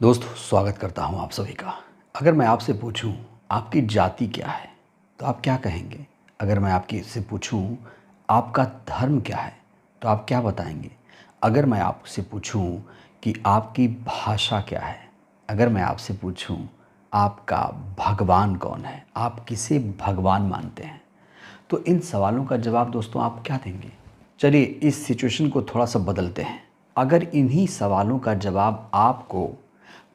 दोस्तों, स्वागत करता हूं आप सभी का। अगर मैं आपसे पूछूं आपकी जाति क्या है तो आप क्या कहेंगे? अगर मैं आपकी से पूछूं आपका धर्म क्या है तो आप क्या बताएंगे? अगर मैं आपसे पूछूं कि आपकी भाषा क्या है, अगर मैं आपसे पूछूं आपका भगवान कौन है, आप किसे भगवान मानते हैं, तो इन सवालों का जवाब दोस्तों आप क्या देंगे? चलिए इस सिचुएशन को थोड़ा सा बदलते हैं। अगर इन्हीं सवालों का जवाब आपको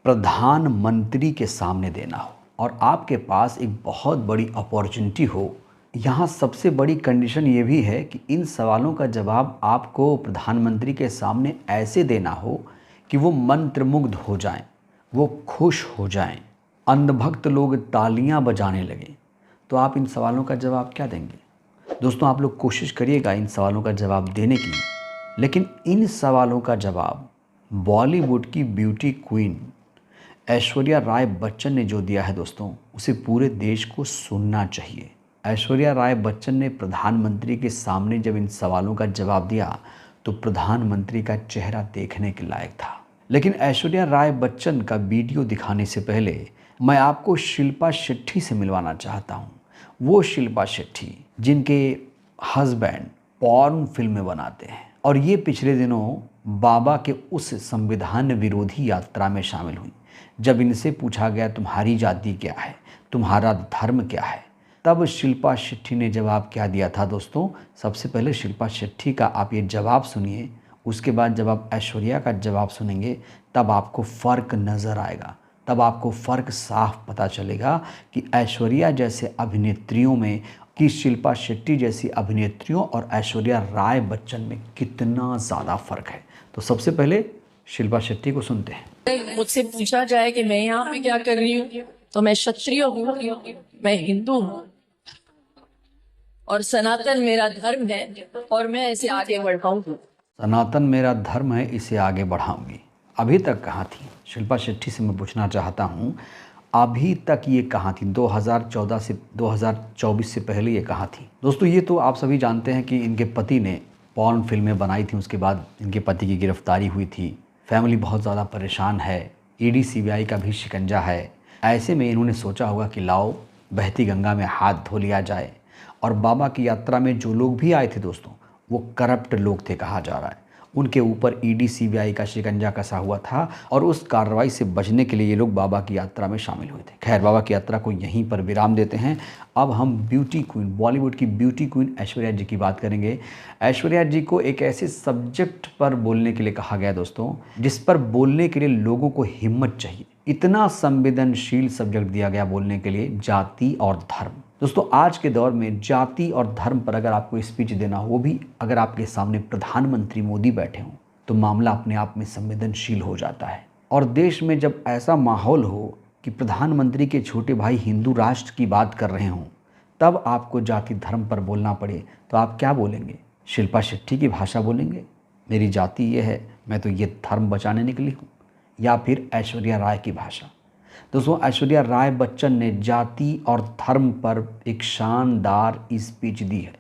प्रधानमंत्री के सामने देना हो और आपके पास एक बहुत बड़ी अपॉर्चुनिटी हो, यहाँ सबसे बड़ी कंडीशन ये भी है कि इन सवालों का जवाब आपको प्रधानमंत्री के सामने ऐसे देना हो कि वो मंत्रमुग्ध हो जाएं, वो खुश हो जाएं, अंधभक्त लोग तालियां बजाने लगें। तो आप इन सवालों का जवाब क्या देंगे? दोस्तों, आप लोग कोशिश करिएगा इन सवालों का जवाब देने की, लेकिन इन सवालों का जवाब बॉलीवुड की ब्यूटी क्वीन ऐश्वर्या राय बच्चन ने जो दिया है दोस्तों, उसे पूरे देश को सुनना चाहिए। ऐश्वर्या राय बच्चन ने प्रधानमंत्री के सामने जब इन सवालों का जवाब दिया तो प्रधानमंत्री का चेहरा देखने के लायक था। लेकिन ऐश्वर्या राय बच्चन का वीडियो दिखाने से पहले मैं आपको शिल्पा शेट्टी से मिलवाना चाहता हूँ। वो शिल्पा शेट्टी जिनके हस्बैंड पॉर्न फिल्में बनाते हैं और ये पिछले दिनों बाबा के उस संविधान विरोधी यात्रा में शामिल हुई। जब इनसे पूछा गया तुम्हारी जाति क्या है, तुम्हारा धर्म क्या है, तब शिल्पा शेट्टी ने जवाब क्या दिया था दोस्तों? सबसे पहले शिल्पा शेट्टी का आप ये जवाब सुनिए, उसके बाद जब आप ऐश्वर्या का जवाब सुनेंगे तब आपको फ़र्क नज़र आएगा, तब आपको फ़र्क साफ पता चलेगा कि ऐश्वर्या जैसे अभिनेत्रियों में कि शिल्पा शेट्टी जैसी अभिनेत्रियों और ऐश्वर्या राय बच्चन में कितना ज़्यादा फ़र्क है। तो सबसे पहले शिल्पा शेट्टी को सुनते हैं। मुझसे पूछा जाए कि मैं यहाँ पे क्या कर रही हूँ, तो मैं क्षत्रिय हूँ, मैं हिंदू हूँ और सनातन मेरा धर्म है और मैं इसे आगे बढ़ाऊंगी। सनातन मेरा धर्म है, इसे आगे बढ़ाऊंगी। अभी तक कहाँ थी शिल्पा शेट्टी से मैं पूछना चाहता हूँ, अभी तक ये कहाँ थी? 2014 से 2024 से पहले ये कहाँ थी? दोस्तों, ये तो आप सभी जानते हैं कि इनके पति ने पॉर्न फिल्में बनाई थी, उसके बाद इनके पति की गिरफ्तारी हुई थी। फैमिली बहुत ज़्यादा परेशान है, ईडी सीबीआई का भी शिकंजा है। ऐसे में इन्होंने सोचा होगा कि लाओ बहती गंगा में हाथ धो लिया जाए। और बाबा की यात्रा में जो लोग भी आए थे दोस्तों, वो करप्ट लोग थे कहा जा रहा है। उनके ऊपर ईडी सीबीआई का शिकंजा कसा हुआ था और उस कार्रवाई से बचने के लिए ये लोग बाबा की यात्रा में शामिल हुए थे। खैर, बाबा की यात्रा को यहीं पर विराम देते हैं। अब हम ब्यूटी क्वीन, बॉलीवुड की ब्यूटी क्वीन ऐश्वर्या जी की बात करेंगे। ऐश्वर्या जी को एक ऐसे सब्जेक्ट पर बोलने के लिए कहा गया दोस्तों, जिस पर बोलने के लिए लोगों को हिम्मत चाहिए। इतना संवेदनशील सब्जेक्ट दिया गया बोलने के लिए, जाति और धर्म। दोस्तों, आज के दौर में जाति और धर्म पर अगर आपको स्पीच देना हो, वो भी अगर आपके सामने प्रधानमंत्री मोदी बैठे हों, तो मामला अपने आप में संवेदनशील हो जाता है। और देश में जब ऐसा माहौल हो कि प्रधानमंत्री के छोटे भाई हिंदू राष्ट्र की बात कर रहे हों, तब आपको जाति धर्म पर बोलना पड़े तो आप क्या बोलेंगे? शिल्पा शेट्टी की भाषा बोलेंगे, मेरी जाति ये है, मैं तो ये धर्म बचाने निकली हूँ? या फिर ऐश्वर्या राय की भाषा? दोस्तों, ऐश्वर्या राय बच्चन ने जाति और धर्म पर एक शानदार स्पीच दी है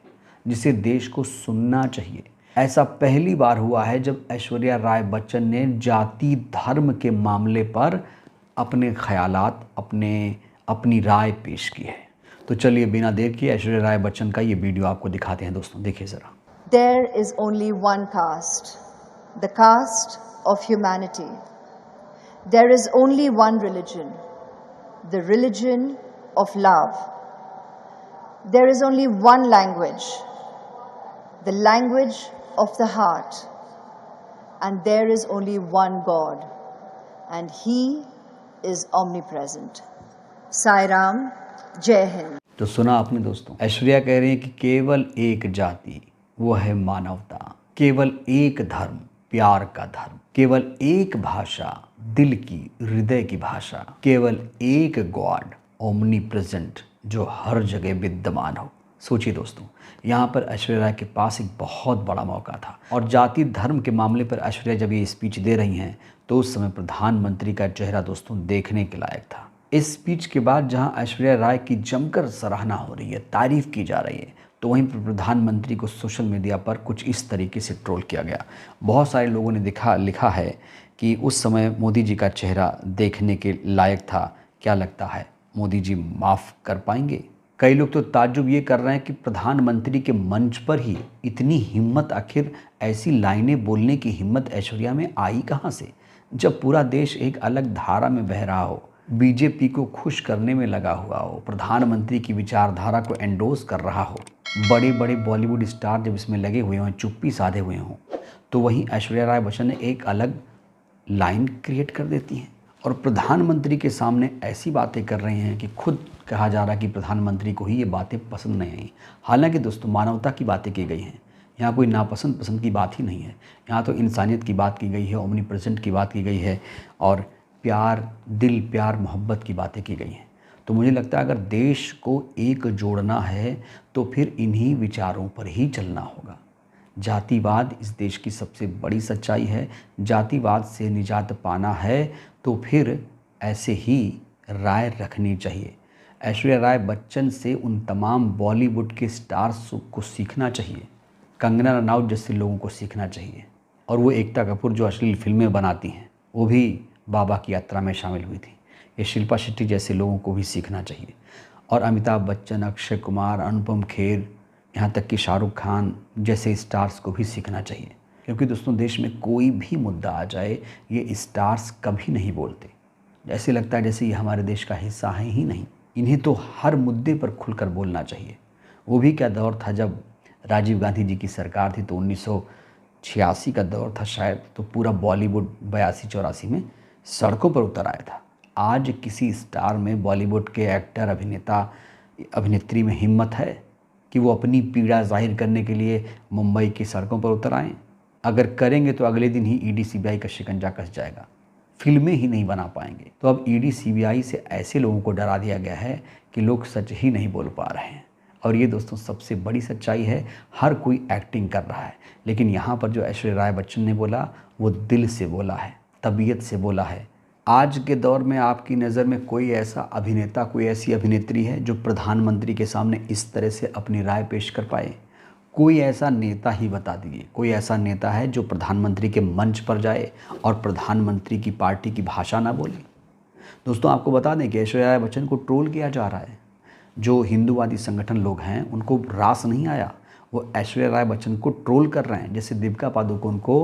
जिसे देश को सुनना चाहिए। ऐसा पहली बार हुआ है जब ऐश्वर्या राय बच्चन ने जाति धर्म के मामले पर अपने ख्यालात, अपनी राय पेश की है। तो चलिए बिना देर किए ऐश्वर्या राय बच्चन का ये वीडियो आपको दिखाते हैं दोस्तों, देखिए ज़रा। There is only one caste, the caste of humanity. There is only one religion, the religion of love. There is only one language, the language of the heart. And there is only one God, and He is omnipresent. Sai Ram, Jai Hind. तो सुना आपने दोस्तों, ऐश्वर्या कह रही है कि केवल एक जाति, वो है मानवता। केवल एक धर्म, प्यार का धर्म। केवल एक भाषा, दिल की, हृदय की भाषा। केवल एक गॉड, ओमनी प्रेजेंट, जो हर जगह विद्यमान हो। सोचिए दोस्तों, यहाँ पर ऐश्वर्या राय के पास एक बहुत बड़ा मौका था। और जाति धर्म के मामले पर ऐश्वर्या जब ये स्पीच दे रही हैं तो उस समय प्रधानमंत्री का चेहरा दोस्तों देखने के लायक था। इस स्पीच के बाद जहां ऐश्वर्या राय की जमकर सराहना हो रही है, तारीफ की जा रही है, तो वहीं पर प्रधानमंत्री को सोशल मीडिया पर कुछ इस तरीके से ट्रोल किया गया। बहुत सारे लोगों ने लिखा है कि उस समय मोदी जी का चेहरा देखने के लायक था। क्या लगता है, मोदी जी माफ़ कर पाएंगे? कई लोग तो ताज्जुब ये कर रहे हैं कि प्रधानमंत्री के मंच पर ही इतनी हिम्मत, आखिर ऐसी लाइनें बोलने की हिम्मत ऐश्वर्या में आई कहाँ से, जब पूरा देश एक अलग धारा में बह रहा हो, बीजेपी को खुश करने में लगा हुआ हो, प्रधानमंत्री की विचारधारा को एंडोर्स कर रहा हो, बड़े बड़े बॉलीवुड स्टार जब इसमें लगे हुए हों, चुप्पी साधे हुए हों, तो वहीं ऐश्वर्या राय बच्चन ने एक अलग लाइन क्रिएट कर देती हैं और प्रधानमंत्री के सामने ऐसी बातें कर रहे हैं कि खुद कहा जा रहा है कि प्रधानमंत्री को ही ये बातें पसंद नहीं आई। हालांकि दोस्तों, मानवता की बातें की गई हैं, यहाँ कोई नापसंद पसंद की बात ही नहीं है। यहाँ तो इंसानियत की बात की गई है, ओमनी प्रेजेंट की बात की गई है और प्यार, दिल प्यार मोहब्बत की बातें की गई हैं। तो मुझे लगता है अगर देश को एक जोड़ना है तो फिर इन्हीं विचारों पर ही चलना होगा। जातिवाद इस देश की सबसे बड़ी सच्चाई है। जातिवाद से निजात पाना है तो फिर ऐसे ही राय रखनी चाहिए। ऐश्वर्या राय बच्चन से उन तमाम बॉलीवुड के स्टार्स को सीखना चाहिए, कंगना रनौत जैसे लोगों को सीखना चाहिए, और वो एकता कपूर जो अश्लील फिल्में बनाती हैं वो भी बाबा की यात्रा में शामिल हुई थी। ये शिल्पा शेट्टी जैसे लोगों को भी सीखना चाहिए, और अमिताभ बच्चन, अक्षय कुमार, अनुपम खेर, यहाँ तक कि शाहरुख खान जैसे स्टार्स को भी सीखना चाहिए। क्योंकि दोस्तों, देश में कोई भी मुद्दा आ जाए ये स्टार्स कभी नहीं बोलते। ऐसे लगता है जैसे ये हमारे देश का हिस्सा है ही नहीं। इन्हें तो हर मुद्दे पर खुलकर बोलना चाहिए। वो भी क्या दौर था जब राजीव गांधी जी की सरकार थी, तो 1986 का दौर था शायद, तो पूरा बॉलीवुड 82-84 में सड़कों पर उतर आया था। आज किसी स्टार में, बॉलीवुड के एक्टर, अभिनेता, अभिनेत्री में हिम्मत है कि वो अपनी पीड़ा जाहिर करने के लिए मुंबई की सड़कों पर उतर आएँ? अगर करेंगे तो अगले दिन ही ईडी सीबीआई का शिकंजा कस जाएगा, फिल्में ही नहीं बना पाएंगे। तो अब ईडी सीबीआई से ऐसे लोगों को डरा दिया गया है कि लोग सच ही नहीं बोल पा रहे हैं। और ये दोस्तों सबसे बड़ी सच्चाई है। हर कोई एक्टिंग कर रहा है, लेकिन यहाँ पर जो ऐश्वर्या राय बच्चन ने बोला वो दिल से बोला है, तबीयत से बोला है। आज के दौर में आपकी नज़र में कोई ऐसा अभिनेता, कोई ऐसी अभिनेत्री है जो प्रधानमंत्री के सामने इस तरह से अपनी राय पेश कर पाए? कोई ऐसा नेता ही बता दीजिए, कोई ऐसा नेता है जो प्रधानमंत्री के मंच पर जाए और प्रधानमंत्री की पार्टी की भाषा ना बोले? दोस्तों, आपको बता दें कि ऐश्वर्या राय बच्चन को ट्रोल किया जा रहा है। जो हिंदूवादी संगठन लोग हैं उनको रास नहीं आया, वो ऐश्वर्या राय बच्चन को ट्रोल कर रहे हैं। जैसे दीपिका पादुकोण को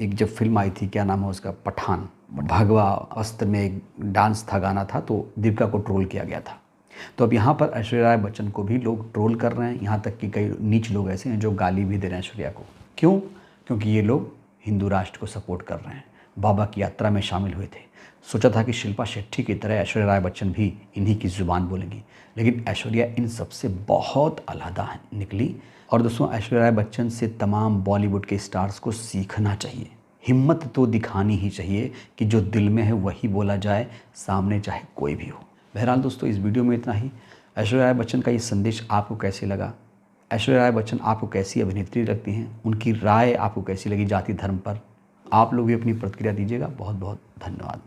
एक जब फिल्म आई थी, क्या नाम है उसका, पठान, भगवा वस्त्र में एक डांस था, गाना था, तो दीपिका को ट्रोल किया गया था। तो अब यहाँ पर ऐश्वर्या राय बच्चन को भी लोग ट्रोल कर रहे हैं। यहाँ तक कि कई नीच लोग ऐसे हैं जो गाली भी दे रहे हैं ऐश्वर्या को। क्यों? क्योंकि ये लोग हिंदू राष्ट्र को सपोर्ट कर रहे हैं, बाबा की यात्रा में शामिल हुए थे। सोचा था कि शिल्पा शेट्टी की तरह ऐश्वर्या राय बच्चन भी इन्हीं की ज़ुबान बोलेंगी, लेकिन ऐश्वर्या इन सबसे बहुत अलहदा निकली। और दोस्तों, ऐश्वर्या राय बच्चन से तमाम बॉलीवुड के स्टार्स को सीखना चाहिए। हिम्मत तो दिखानी ही चाहिए कि जो दिल में है वही बोला जाए, सामने चाहे कोई भी हो। बहरहाल दोस्तों, इस वीडियो में इतना ही। ऐश्वर्या राय बच्चन का ये संदेश आपको कैसे लगा? ऐश्वर्या राय बच्चन आपको कैसी अभिनेत्री लगती हैं? उनकी राय आपको कैसी लगी जाति धर्म पर? आप लोग भी अपनी प्रतिक्रिया दीजिएगा। बहुत बहुत धन्यवाद।